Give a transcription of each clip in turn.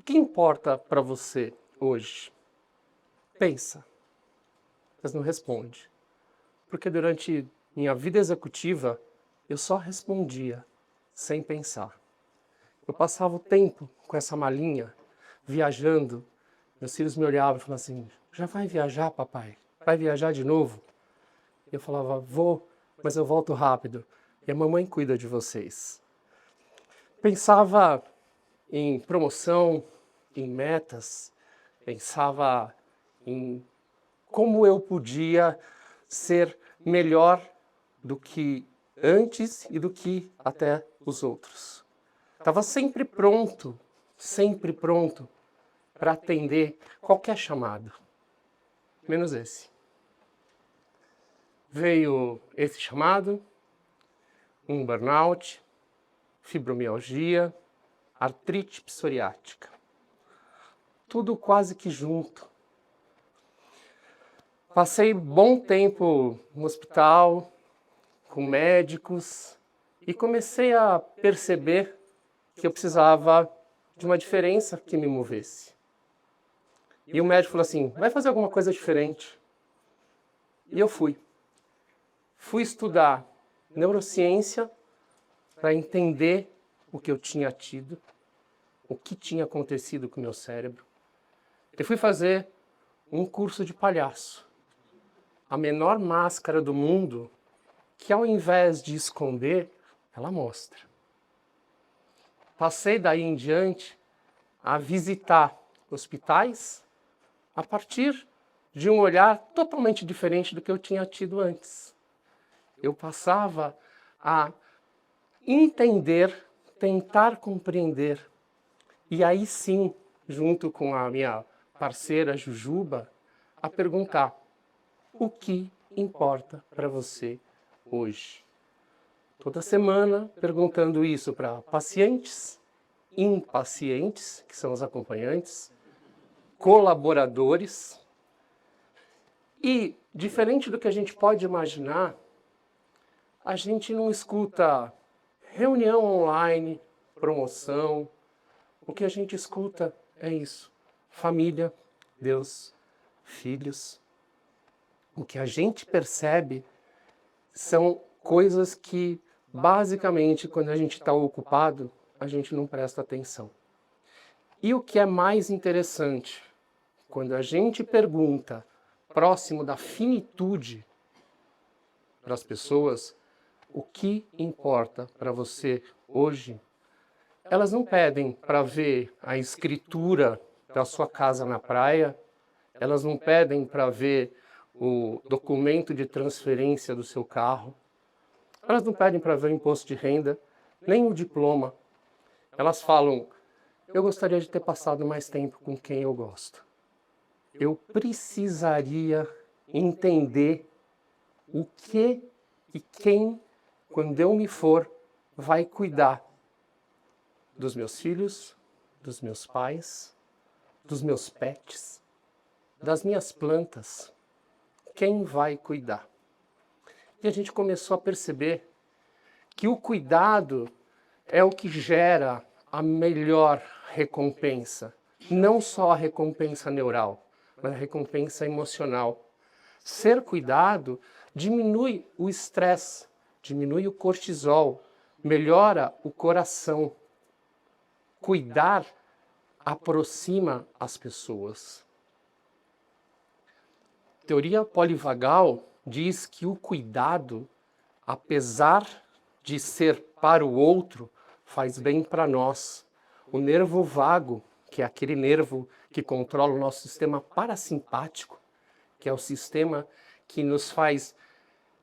que importa para você hoje? Pensa, mas não responde. Porque durante minha vida executiva, eu só respondia, sem pensar. Eu passava o tempo com essa malinha, viajando. Meus filhos me olhavam e falavam assim, já vai viajar, papai? Vai viajar de novo? Eu falava, vou, mas eu volto rápido. E a mamãe cuida de vocês. Pensava em promoção, em metas, pensava em como eu podia ser melhor do que antes e do que até os outros. Estava sempre pronto para atender qualquer chamado, menos esse. Veio esse chamado, um burnout, fibromialgia, artrite psoriática. Tudo quase que junto. Passei bom tempo no hospital, com médicos, e comecei a perceber que eu precisava de uma diferença que me movesse. E o médico falou assim, vai fazer alguma coisa diferente. E eu fui. Fui estudar neurociência para entender o que eu tinha tido, o que tinha acontecido com o meu cérebro. Eu fui fazer um curso de palhaço. A menor máscara do mundo, que ao invés de esconder, ela mostra. Passei daí em diante a visitar hospitais a partir de um olhar totalmente diferente do que eu tinha tido antes. Eu passava a entender, tentar compreender, e aí sim, junto com a minha parceira Jujuba, a perguntar, o que importa para você hoje? Toda semana perguntando isso para pacientes, impacientes, que são os acompanhantes, colaboradores. E, diferente do que a gente pode imaginar, a gente não escuta reunião online, promoção. O que a gente escuta é isso. Família, Deus, filhos. O que a gente percebe são coisas que, basicamente, quando a gente está ocupado, a gente não presta atenção. E o que é mais interessante, quando a gente pergunta, próximo da finitude para as pessoas, o que importa para você hoje, elas não pedem para ver a escritura da sua casa na praia, elas não pedem para ver o documento de transferência do seu carro, elas não pedem para ver o imposto de renda, nem o diploma. Elas falam, eu gostaria de ter passado mais tempo com quem eu gosto. Eu precisaria entender o que e quem, quando eu me for, vai cuidar dos meus filhos, dos meus pais, dos meus pets, das minhas plantas. Quem vai cuidar? E a gente começou a perceber que o cuidado é o que gera a melhor recompensa. Não só a recompensa neural, mas a recompensa emocional. Ser cuidado diminui o estresse, diminui o cortisol, melhora o coração. Cuidar aproxima as pessoas. Teoria polivagal diz que o cuidado, apesar de ser para o outro, faz bem para nós. O nervo vago, que é aquele nervo que controla o nosso sistema parasimpático, que é o sistema que nos faz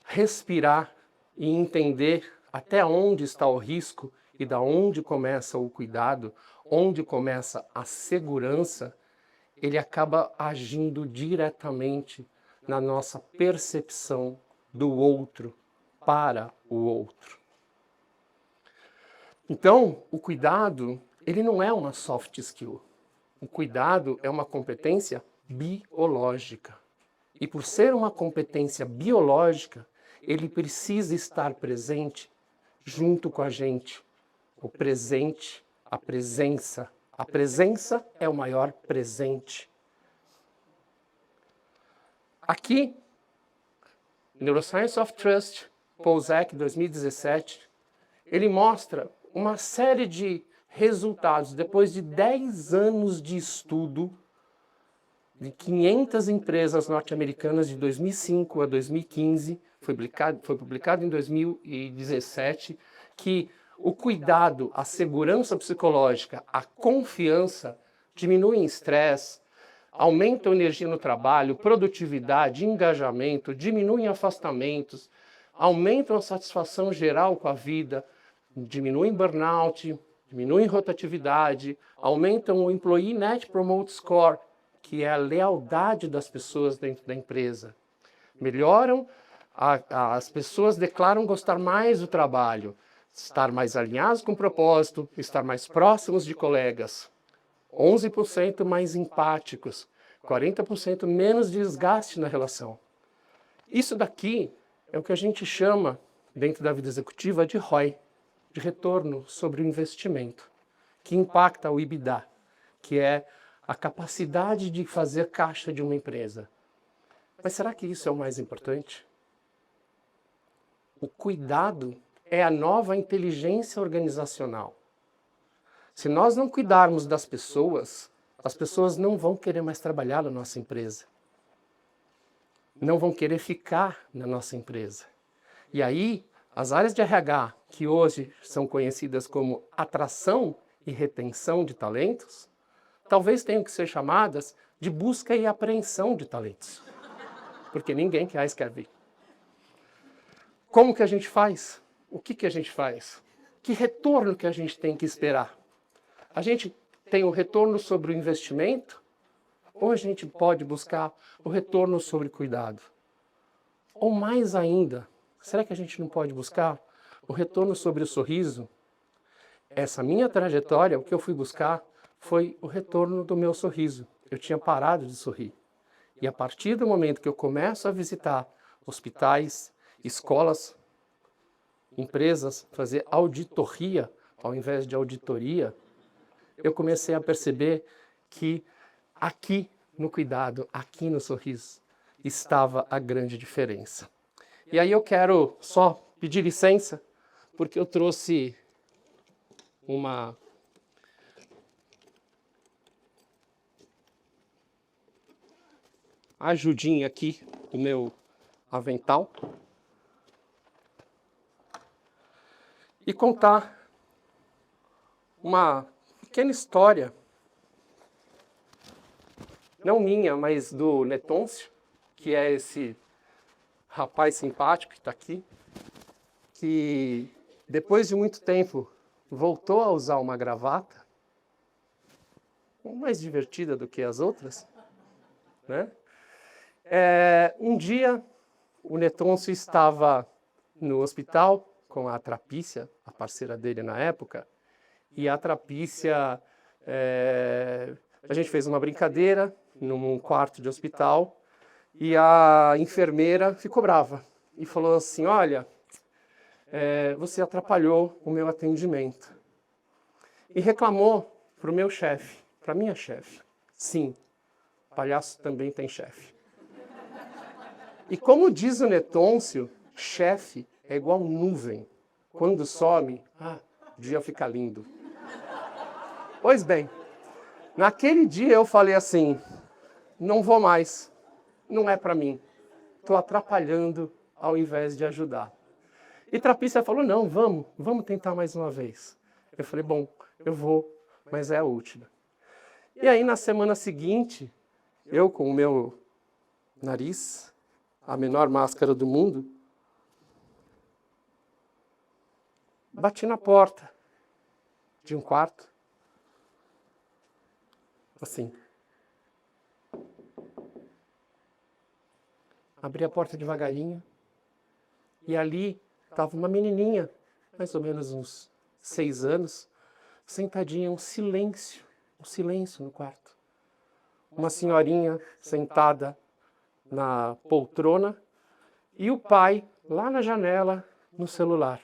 respirar e entender até onde está o risco e da onde começa o cuidado, onde começa a segurança, ele acaba agindo diretamente na nossa percepção do outro para o outro. Então, o cuidado, ele não é uma soft skill. O cuidado é uma competência biológica. E por ser uma competência biológica, ele precisa estar presente junto com a gente. O presente, a presença, A presença é o maior presente. Aqui, Neuroscience of Trust, Polzek, 2017, ele mostra uma série de resultados, depois de 10 anos de estudo, de 500 empresas norte-americanas de 2005 a 2015, foi publicado em 2017, que o cuidado, a segurança psicológica, a confiança diminuem estresse, aumentam energia no trabalho, produtividade, engajamento, diminuem afastamentos, aumentam a satisfação geral com a vida, diminuem burnout, diminuem rotatividade, aumentam o Employee Net Promote Score, que é a lealdade das pessoas dentro da empresa. Melhoram, as pessoas declaram gostar mais do trabalho, estar mais alinhados com o propósito, estar mais próximos de colegas, 11% mais empáticos, 40% menos desgaste na relação. Isso daqui é o que a gente chama, dentro da vida executiva, de ROI, de retorno sobre o investimento, que impacta o EBITDA, que é a capacidade de fazer caixa de uma empresa. Mas será que isso é o mais importante? O cuidado é a nova inteligência organizacional. Se nós não cuidarmos das pessoas, as pessoas não vão querer mais trabalhar na nossa empresa. Não vão querer ficar na nossa empresa. E aí, as áreas de RH, que hoje são conhecidas como atração e retenção de talentos, talvez tenham que ser chamadas de busca e apreensão de talentos. Porque ninguém quer vir. Como que a gente faz? O que a gente faz? Que retorno que a gente tem que esperar? A gente tem o retorno sobre o investimento? Ou a gente pode buscar o retorno sobre cuidado? Ou mais ainda, será que a gente não pode buscar o retorno sobre o sorriso? Essa minha trajetória, o que eu fui buscar foi o retorno do meu sorriso. Eu tinha parado de sorrir. E a partir do momento que eu começo a visitar hospitais, escolas, empresas, fazer auditoria ao invés de auditoria, eu comecei a perceber que aqui no cuidado, aqui no sorriso, estava a grande diferença. E aí eu quero só pedir licença, porque eu trouxe uma ajudinha aqui do meu avental e contar uma pequena história, não minha, mas do Netôncio, que é esse rapaz simpático que está aqui, que depois de muito tempo voltou a usar uma gravata, mais divertida do que as outras, né? Um dia, o Netôncio estava no hospital com a Trapícia, a parceira dele na época, e a Trapícia, a gente fez uma brincadeira num quarto de hospital, e a enfermeira ficou brava e falou assim, olha, você atrapalhou o meu atendimento. E reclamou para o meu chefe, para a minha chefe. Sim, palhaço também tem chefe. E como diz o Netôncio, chefe é igual nuvem. Quando some, o dia fica lindo. Pois bem, naquele dia eu falei assim, não vou mais, não é para mim. Estou atrapalhando ao invés de ajudar. E Trapícia falou, não, vamos tentar mais uma vez. Eu falei, bom, eu vou, mas é a última. E aí na semana seguinte, eu com o meu nariz, a menor máscara do mundo, bati na porta de um quarto, assim. Abri a porta devagarinho e ali estava uma menininha, mais ou menos uns 6 anos, sentadinha, um silêncio no quarto. Uma senhorinha sentada na poltrona e o pai lá na janela no celular.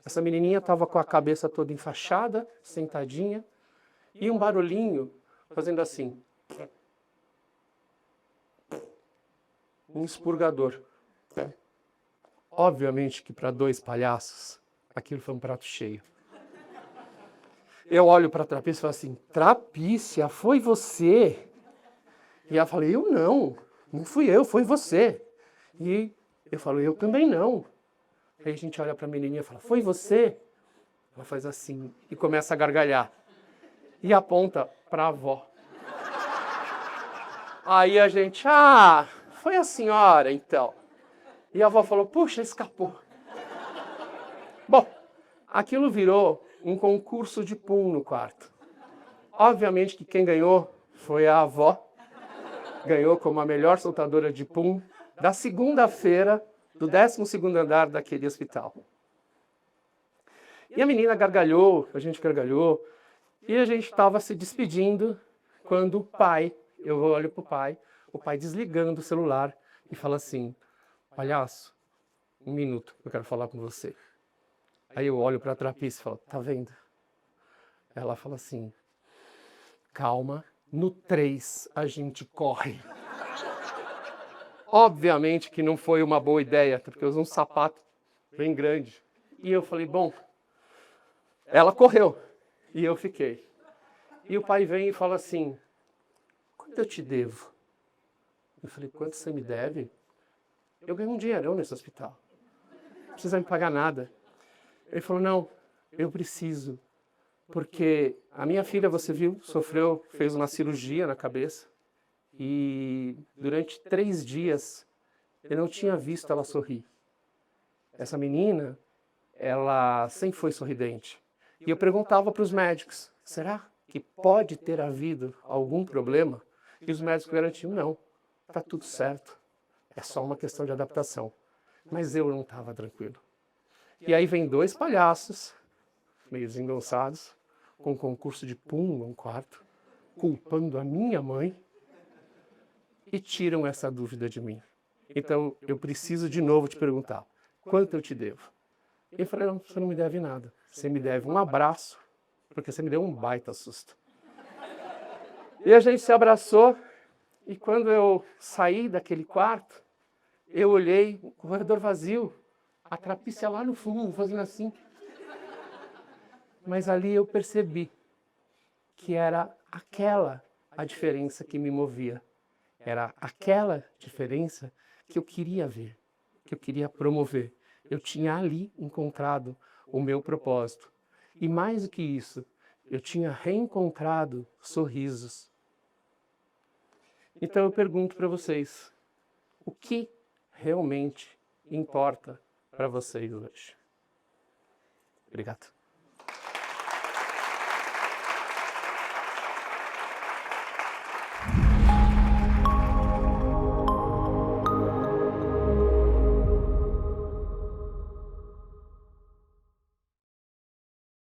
Essa menininha estava com a cabeça toda enfaixada, sentadinha, e um barulhinho fazendo assim. Um expurgador. Obviamente que para 2 palhaços, aquilo foi um prato cheio. Eu olho para a Trapícia e falo assim, Trapícia, foi você? E ela fala, eu não fui eu, foi você. E eu falo, eu também não. Aí a gente olha para a menininha e fala, foi você? Ela faz assim e começa a gargalhar. E aponta para a avó. Aí a gente, foi a senhora então. E a avó falou, puxa, escapou. Bom, aquilo virou um concurso de pum no quarto. Obviamente que quem ganhou foi a avó. Ganhou como a melhor soltadora de pum da segunda-feira do 12º andar daquele hospital. E a menina gargalhou, a gente gargalhou, e a gente estava se despedindo quando o pai, eu olho para o pai desligando o celular e fala assim, palhaço, 1 minuto, eu quero falar com você. Aí eu olho para a Trapícia e falo, tá vendo? Ela fala assim, calma, no 3 a gente corre. Obviamente que não foi uma boa ideia, porque eu usei um sapato bem grande. E eu falei, bom, ela correu e eu fiquei. E o pai vem e fala assim, quanto eu te devo? Eu falei, quanto você me deve? Eu ganhei um dinheirão nesse hospital. Não precisa me pagar nada. Ele falou, não, eu preciso. Porque a minha filha, você viu, fez uma cirurgia na cabeça. E durante 3 dias eu não tinha visto ela sorrir. Essa menina, ela sempre foi sorridente. E eu perguntava para os médicos, será que pode ter havido algum problema? E os médicos garantiam, não, está tudo certo. É só uma questão de adaptação. Mas eu não estava tranquilo. E aí vem 2 palhaços, meio desengonçados, com um concurso de pum no quarto, culpando a minha mãe, e tiram essa dúvida de mim. Então, eu preciso de novo te perguntar, quanto eu te devo? E eu falei, não, você não me deve nada. Você me deve um abraço, porque você me deu um baita susto. E a gente se abraçou, e quando eu saí daquele quarto, eu olhei o corredor vazio, a Trapícia lá no fundo, fazendo assim. Mas ali eu percebi que era aquela a diferença que me movia. Era aquela diferença que eu queria ver, que eu queria promover. Eu tinha ali encontrado o meu propósito. E mais do que isso, eu tinha reencontrado sorrisos. Então eu pergunto para vocês, o que realmente importa para vocês hoje? Obrigado.